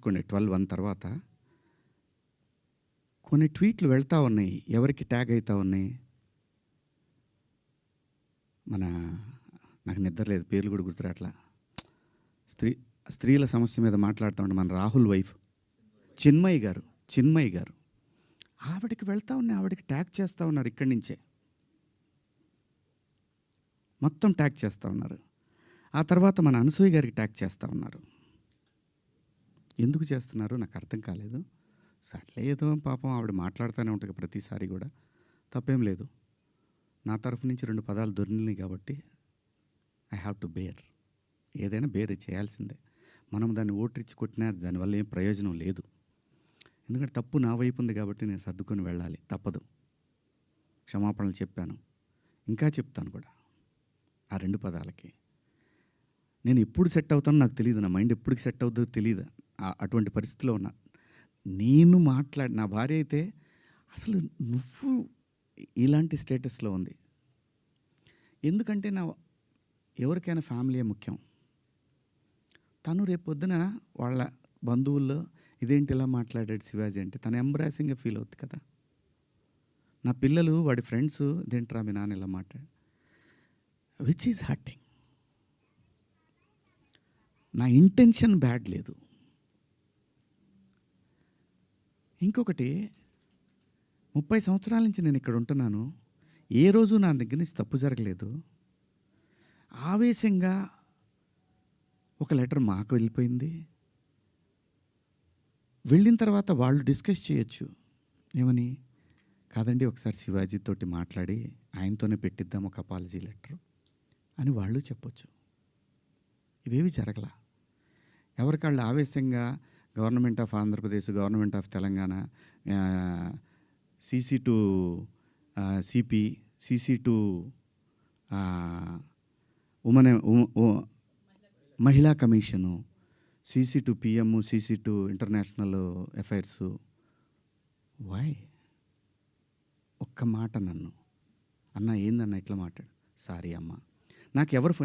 చూసుకోండి 12-1 తర్వాత కొన్ని ట్వీట్లు వెళ్తూ ఉన్నాయి. ఎవరికి ట్యాగ్ అవుతూ ఉన్నాయి? నాకు నిద్ర లేదు, పేర్లు కూడా గుర్తురాట్లా. స్త్రీల సమస్య మీద మాట్లాడుతూ ఉంటే మన రాహుల్ వైఫ్ చిన్మయి గారు ఆవిడకి వెళ్తూ ఉన్నాయి. ఆవిడకి ట్యాగ్ చేస్తూ ఉన్నారు. ఇక్కడి నుంచే మొత్తం ట్యాగ్ చేస్తూ ఉన్నారు. ఆ తర్వాత మన అనసూయ గారికి ట్యాగ్ చేస్తూ ఉన్నారు. ఎందుకు చేస్తున్నారు నాకు అర్థం కాలేదు. సర్లే, ఏదో పాపం ఆవిడ మాట్లాడుతూనే ఉంటుంది ప్రతిసారి కూడా, తప్పేం లేదు. నా తరఫు నుంచి 2 పదాలు దొరికినాయి కాబట్టి ఐ హ్యావ్ టు బేర్. ఏదైనా బేర్ చేయాల్సిందే. మనం దాన్ని ఓట్రిచ్చి కొట్టినా దానివల్ల ఏం ప్రయోజనం లేదు. ఎందుకంటే తప్పు నా వైపు ఉంది కాబట్టి నేను సర్దుకొని వెళ్ళాలి, తప్పదు. క్షమాపణలు చెప్పాను, ఇంకా చెప్తాను కూడా. ఆ 2 పదాలకి నేను ఎప్పుడు సెట్ అవుతానో నాకు తెలియదు. నా మైండ్ ఎప్పుడు సెట్ అవుతుందో తెలియదు. అటువంటి పరిస్థితిలో ఉన్నా. నేను నా భార్య అయితే అసలు నువ్వు ఇలాంటి స్టేటస్లో ఉంది. ఎందుకంటే ఎవరికైనా ఫ్యామిలీయే ముఖ్యం. తను రేపొద్దున వాళ్ళ బంధువుల్లో ఇదేంటి ఇలా మాట్లాడాడు శివాజీ అంటే తను ఎంబ్రాసింగ్గా ఫీల్ అవుతుంది కదా. నా పిల్లలు వాడి ఫ్రెండ్స్ ఇదేంట్రా మీ నాన్న ఇలా మాట్లాడు, విచ్ ఈజ్ హర్టింగ్. నా ఇంటెన్షన్ బ్యాడ్ లేదు. ఇంకొకటి, 30 సంవత్సరాల నుంచి నేను ఇక్కడ ఉంటున్నాను. ఏ రోజు నా దగ్గర నుంచి తప్పు జరగలేదు. ఆవేశంగా ఒక లెటర్ మాకు వెళ్ళిపోయింది. వెళ్ళిన తర్వాత వాళ్ళు డిస్కస్ చేయొచ్చు. ఏమని? కాదండి, ఒకసారి శివాజీతోటి మాట్లాడి ఆయనతోనే పెట్టిద్దాం ఒక అపాలజీ లెటర్ అని వాళ్ళు చెప్పొచ్చు. ఇవేవి జరగల. ఎవరికాళ్ళు ఆవేశంగా government of Andhra Pradesh, government of Telangana, CC to CP, CC to మహిళా commission, CC to PM, CC to international affairs. Why? ఒక్క మాట నన్ను అన్న ఏందన్న ఇట్లా మాట్లాడు. సారీ అమ్మ, నాకు ఎవరు